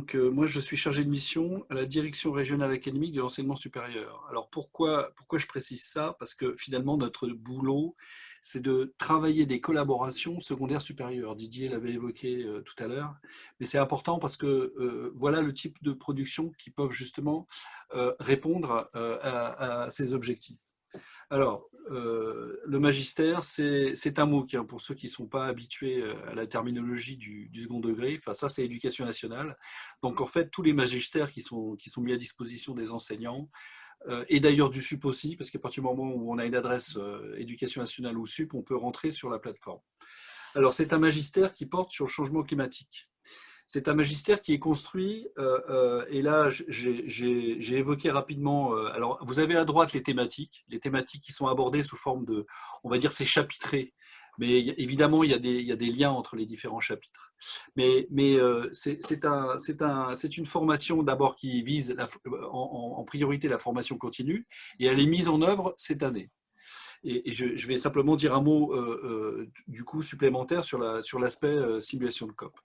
donc moi je suis chargé de mission à la direction régionale académique de l'enseignement supérieur. Alors pourquoi je précise ça? Parce que finalement notre boulot, c'est de travailler des collaborations secondaires supérieures. Didier l'avait évoqué tout à l'heure, mais c'est important parce que voilà le type de production qui peuvent justement répondre à ces objectifs. Alors, le magistère, c'est un MOOC, hein, pour ceux qui ne sont pas habitués à la terminologie du second degré. Enfin, ça, c'est éducation nationale. Donc, en fait, tous les magistères qui sont mis à disposition des enseignants, et d'ailleurs du SUP aussi, parce qu'à partir du moment où on a une adresse éducation nationale ou SUP, on peut rentrer sur la plateforme. Alors, c'est un magistère qui porte sur le changement climatique. C'est un magistère qui est construit, et là j'ai évoqué rapidement, alors vous avez à droite les thématiques qui sont abordées sous forme de, on va dire c'est chapitré, mais évidemment il y a des liens entre les différents chapitres. Mais c'est une formation d'abord qui vise en priorité la formation continue, et elle est mise en œuvre cette année. Et je vais simplement dire un mot du coup supplémentaire sur l'aspect simulation de COP.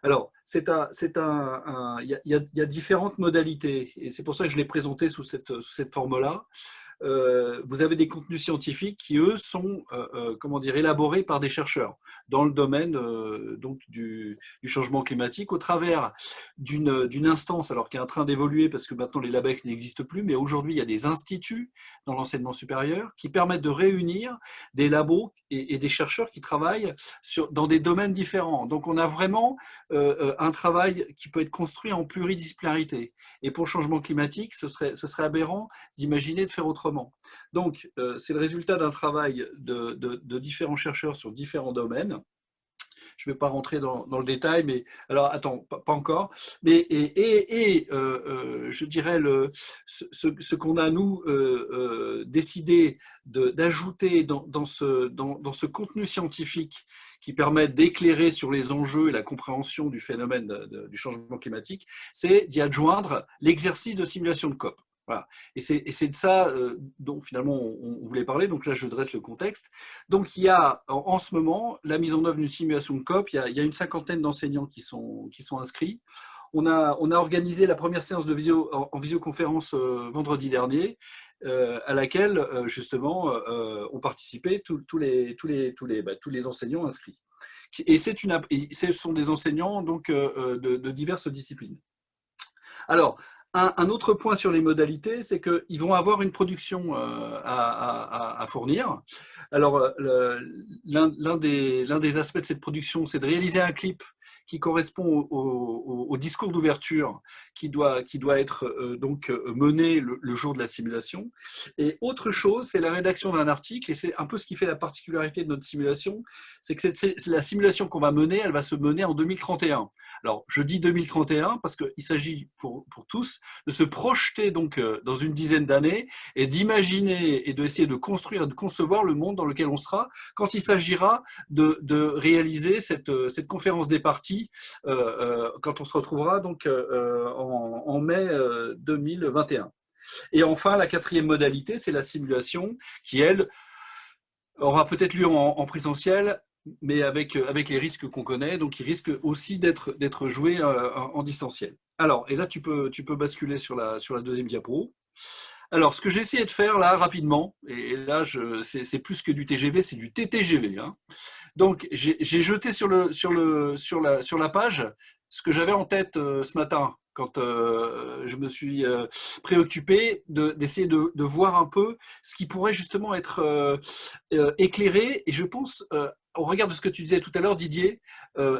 Alors, il y a différentes modalités, et c'est pour ça que je l'ai présenté sous cette forme-là. Vous avez des contenus scientifiques qui, eux, sont comment dire, élaborés par des chercheurs dans le domaine donc du changement climatique au travers d'une instance, alors qui est en train d'évoluer parce que maintenant les LabEx n'existent plus, mais aujourd'hui il y a des instituts dans l'enseignement supérieur qui permettent de réunir des labos et des chercheurs qui travaillent dans des domaines différents. Donc on a vraiment un travail qui peut être construit en pluridisciplinarité. Et pour le changement climatique, ce serait aberrant d'imaginer de faire autrement. Donc, c'est le résultat d'un travail de différents chercheurs sur différents domaines. Je ne vais pas rentrer dans le détail, mais alors attends, pas encore. Mais je dirais ce qu'on a nous décidé d'ajouter dans ce contenu scientifique qui permet d'éclairer sur les enjeux et la compréhension du phénomène du changement climatique, c'est d'y adjoindre l'exercice de simulation de COP. Voilà. Et c'est de ça dont finalement on voulait parler. Donc là, je dresse le contexte. Donc il y a en ce moment la mise en œuvre d'une simulation de COP. Il y a une cinquantaine d'enseignants qui sont inscrits. On a organisé la première séance en visioconférence vendredi dernier, à laquelle justement ont participé tous les enseignants inscrits. Et ce sont des enseignants donc de diverses disciplines. Alors, un autre point sur les modalités, c'est qu'ils vont avoir une production à fournir. Alors, l'un des aspects de cette production, c'est de réaliser un clip qui correspond au discours d'ouverture qui doit être donc mené le jour de la simulation. Et autre chose, c'est la rédaction d'un article, et c'est un peu ce qui fait la particularité de notre simulation, c'est que la simulation qu'on va mener, elle va se mener en 2031. Alors, je dis 2031 parce qu'il s'agit pour tous de se projeter donc dans une dizaine d'années et d'imaginer et d'essayer de construire, de concevoir le monde dans lequel on sera quand il s'agira de réaliser cette conférence des parties quand on se retrouvera donc en mai 2021. Et enfin, la quatrième modalité, c'est la simulation qui, elle, aura peut-être lieu en présentiel, mais avec les risques qu'on connaît, donc il risque aussi d'être joué en distanciel. Alors, et là, tu peux basculer sur la deuxième diapo. Alors, ce que j'ai essayé de faire là, rapidement, et là, c'est plus que du TGV, c'est du TTGV. Hein. Donc, j'ai jeté sur la page ce que j'avais en tête ce matin, quand je me suis préoccupé d'essayer de voir un peu ce qui pourrait justement être éclairé. Et je pense, au regard de ce que tu disais tout à l'heure, Didier,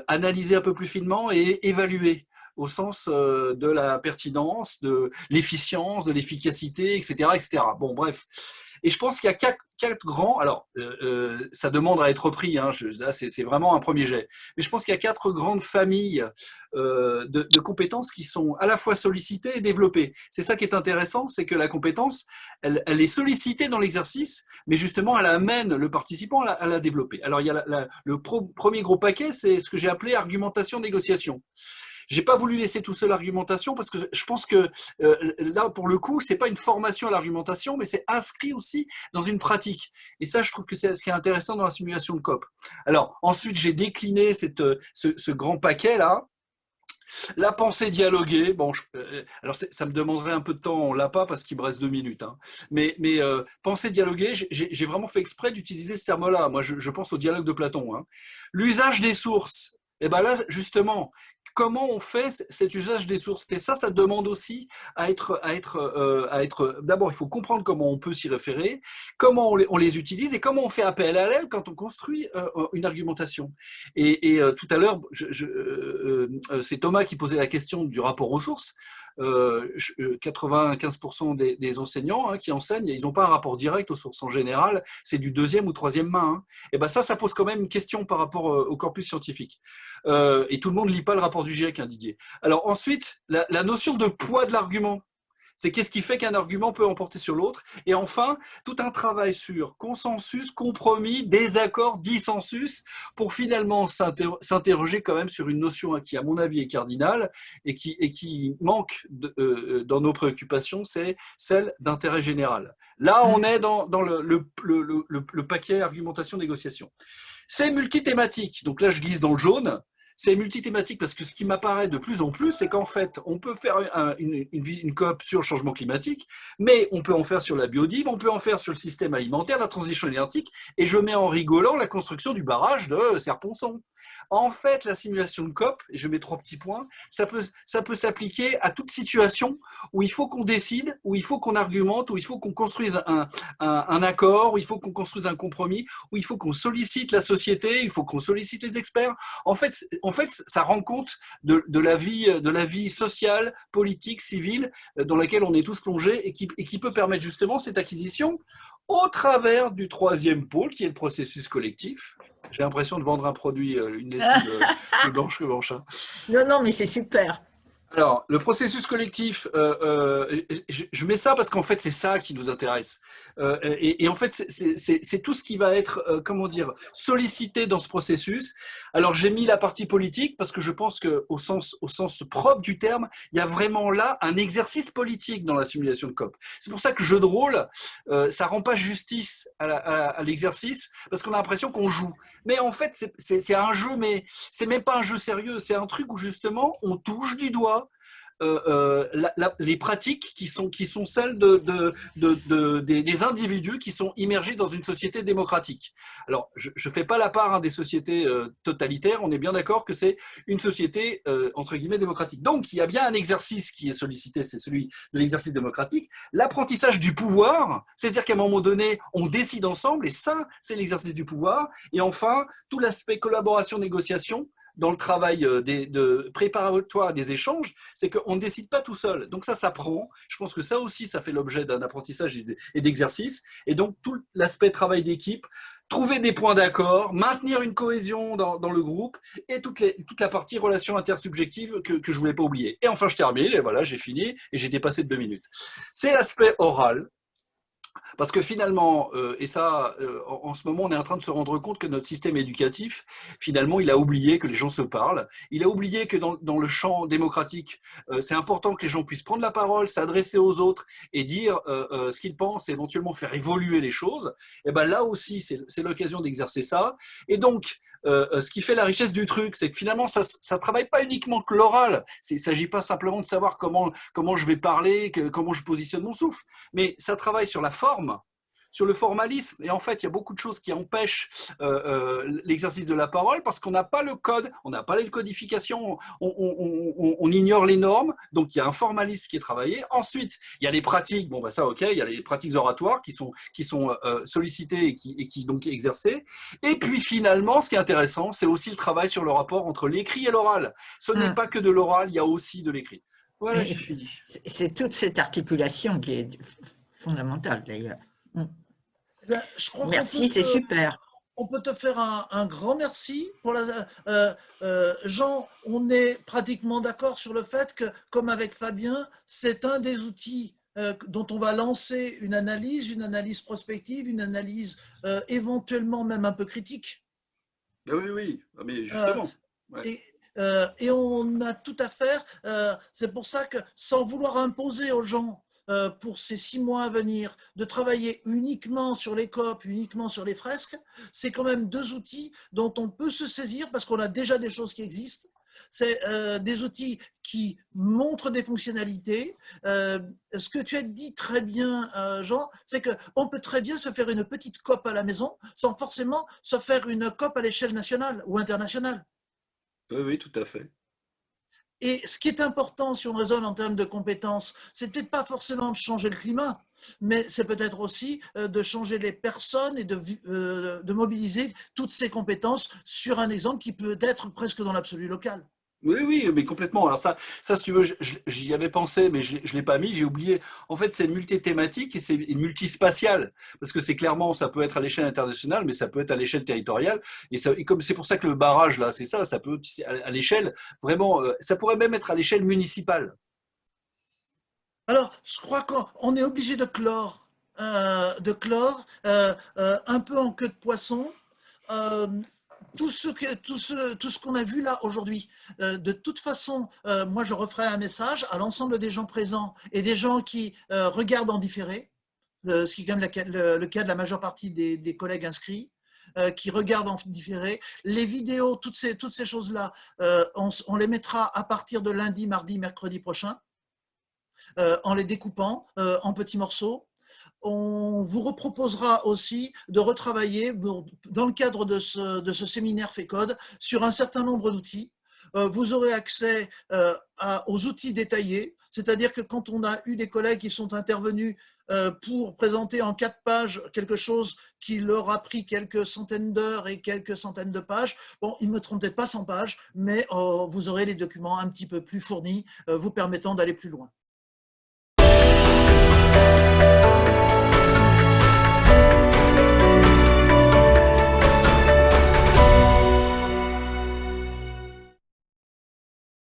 analyser un peu plus finement et évaluer au sens de la pertinence, de l'efficience, de l'efficacité, etc., etc. Bon, bref. Et je pense qu'il y a quatre grands, alors ça demande à être repris, hein, là c'est vraiment un premier jet, mais je pense qu'il y a quatre grandes familles de compétences qui sont à la fois sollicitées et développées. C'est ça qui est intéressant, c'est que la compétence, elle est sollicitée dans l'exercice, mais justement elle amène le participant à la développer. Alors il y a le premier gros paquet, c'est ce que j'ai appelé argumentation-négociation. J'ai pas voulu laisser tout seul l'argumentation parce que je pense que là, pour le coup, c'est pas une formation à l'argumentation, mais c'est inscrit aussi dans une pratique. Et ça, je trouve que c'est ce qui est intéressant dans la simulation de COP. Alors, ensuite, j'ai décliné ce grand paquet-là La pensée dialoguée, bon, alors ça me demanderait un peu de temps, on l'a pas parce qu'il me reste 2 minutes, hein. Mais pensée dialoguée, j'ai vraiment fait exprès d'utiliser ce terme-là. Moi, je pense au dialogue de Platon, hein. L'usage des sources, et ben là, justement, comment on fait cet usage des sources? Et ça demande aussi à être. D'abord, il faut comprendre comment on peut s'y référer, comment on les utilise et comment on fait appel à l'aide quand on construit une argumentation. Et tout à l'heure, c'est Thomas qui posait la question du rapport aux sources. 95% des enseignants, hein, qui enseignent, ils n'ont pas un rapport direct aux sources. En général, c'est du deuxième ou troisième main, hein. Et ben ça pose quand même une question par rapport au corpus scientifique. Et tout le monde ne lit pas le rapport du GIEC, hein, Didier. Alors ensuite, la notion de poids de l'argument. C'est qu'est-ce qui fait qu'un argument peut emporter sur l'autre. Et enfin, tout un travail sur consensus, compromis, désaccord, dissensus, pour finalement s'interroger quand même sur une notion qui, à mon avis, est cardinale et qui manque dans nos préoccupations, c'est celle d'intérêt général. Là, on est dans le paquet argumentation-négociation. C'est multithématique. Donc là, je glisse dans le jaune. C'est multithématique parce que ce qui m'apparaît de plus en plus, c'est qu'en fait, on peut faire une COP sur le changement climatique, mais on peut en faire sur la biodive, on peut en faire sur le système alimentaire, la transition énergétique, et je mets en rigolant la construction du barrage de Serponçon. En fait, la simulation de COP, et je mets 3 petits points, ça peut s'appliquer à toute situation où il faut qu'on décide, où il faut qu'on argumente, où il faut qu'on construise un accord, où il faut qu'on construise un compromis, où il faut qu'on sollicite la société, il faut qu'on sollicite les experts. En fait, ça rend compte de la vie sociale, politique, civile, dans laquelle on est tous plongés et qui peut permettre justement cette acquisition au travers du troisième pôle, qui est le processus collectif. J'ai l'impression de vendre un produit, une lessive plus blanche que blanche, hein. Non, non, mais c'est super. Alors, le processus collectif, je mets ça parce qu'en fait, c'est ça qui nous intéresse. Et en fait, c'est tout ce qui va être, comment dire, sollicité dans ce processus. Alors, j'ai mis la partie politique parce que je pense qu'au sens propre du terme, il y a vraiment là un exercice politique dans la simulation de COP. C'est pour ça que jeu de rôle, ça rend pas justice à l'exercice parce qu'on a l'impression qu'on joue. Mais en fait, c'est un jeu, mais c'est même pas un jeu sérieux. C'est un truc où justement, on touche du doigt les pratiques qui sont celles des individus qui sont immergés dans une société démocratique. Alors, je ne fais pas la part, hein, des sociétés totalitaires, on est bien d'accord que c'est une société, entre guillemets, démocratique. Donc, il y a bien un exercice qui est sollicité, c'est celui de l'exercice démocratique, l'apprentissage du pouvoir, c'est-à-dire qu'à un moment donné, on décide ensemble, et ça, c'est l'exercice du pouvoir. Et enfin, tout l'aspect collaboration-négociation, dans le travail de préparatoire des échanges, c'est qu'on ne décide pas tout seul. Donc ça s'apprend. Je pense que ça aussi, ça fait l'objet d'un apprentissage et d'exercice. Et donc tout l'aspect travail d'équipe, trouver des points d'accord, maintenir une cohésion dans le groupe et toute la partie relation intersubjective que je ne voulais pas oublier. Et enfin, je termine, et voilà, j'ai fini, et j'ai dépassé de 2 minutes. C'est l'aspect oral. Parce que finalement, et ça, en ce moment, on est en train de se rendre compte que notre système éducatif, finalement, il a oublié que les gens se parlent. Il a oublié que dans le champ démocratique, c'est important que les gens puissent prendre la parole, s'adresser aux autres et dire ce qu'ils pensent, et éventuellement faire évoluer les choses. Et ben là aussi, c'est l'occasion d'exercer ça. Et donc, ce qui fait la richesse du truc, c'est que finalement, ça ne travaille pas uniquement que l'oral. Il ne s'agit pas simplement de savoir comment je vais parler, comment je positionne mon souffle, mais ça travaille sur la forme, sur le formalisme. Et en fait, il y a beaucoup de choses qui empêchent l'exercice de la parole parce qu'on n'a pas le code, on n'a pas les codifications, on ignore les normes. Donc, il y a un formalisme qui est travaillé. Ensuite, il y a les pratiques. Bon, bah ça, ok, il y a les pratiques oratoires qui sont sollicitées et qui donc exercées. Et puis, finalement, ce qui est intéressant, c'est aussi le travail sur le rapport entre l'écrit et l'oral. Ce n'est pas que de l'oral, il y a aussi de l'écrit. Voilà, j'ai fini. C'est toute cette articulation qui est fondamentale, d'ailleurs. Je crois Merci, c'est super. On peut te faire un grand merci. Jean, on est pratiquement d'accord sur le fait que, comme avec Fabien, c'est un des outils dont on va lancer une analyse prospective, une analyse éventuellement même un peu critique. Oui, oui, mais justement. Ouais. Et on a tout à faire. C'est pour ça que, sans vouloir imposer aux gens pour ces 6 mois à venir, de travailler uniquement sur les COP, uniquement sur les fresques, c'est quand même 2 outils dont on peut se saisir parce qu'on a déjà des choses qui existent. C'est des outils qui montrent des fonctionnalités. Ce que tu as dit très bien, Jean, c'est qu'on peut très bien se faire une petite COP à la maison sans forcément se faire une COP à l'échelle nationale ou internationale. Oui, oui, tout à fait. Et ce qui est important, si on raisonne en termes de compétences, c'est peut-être pas forcément de changer le climat, mais c'est peut-être aussi de changer les personnes et de mobiliser toutes ces compétences sur un exemple qui peut être presque dans l'absolu local. Oui, oui, mais complètement. Alors ça, si tu veux, j'y avais pensé, mais je ne l'ai pas mis, j'ai oublié. En fait, c'est multithématique et c'est multispatial. Parce que c'est clairement, ça peut être à l'échelle internationale, mais ça peut être à l'échelle territoriale. Et comme c'est pour ça que le barrage, là, c'est ça, ça peut être à l'échelle, vraiment, ça pourrait même être à l'échelle municipale. Alors, je crois qu'on est obligé de clore un peu en queue de poisson. Euh, tout ce qu'on a vu là aujourd'hui, de toute façon, moi je referai un message à l'ensemble des gens présents et des gens qui regardent en différé, ce qui est quand même le cas de la majeure partie des collègues inscrits, qui regardent en différé. Les vidéos, toutes ces choses-là, on les mettra à partir de lundi, mardi, mercredi prochain, en les découpant en petits morceaux. On vous reproposera aussi de retravailler dans le cadre de ce séminaire FECODE sur un certain nombre d'outils. Vous aurez accès aux outils détaillés, c'est-à-dire que quand on a eu des collègues qui sont intervenus pour présenter en 4 pages quelque chose qui leur a pris quelques centaines d'heures et quelques centaines de pages, bon, ils ne me trompent peut-être pas 100 pages, mais vous aurez les documents un petit peu plus fournis, vous permettant d'aller plus loin.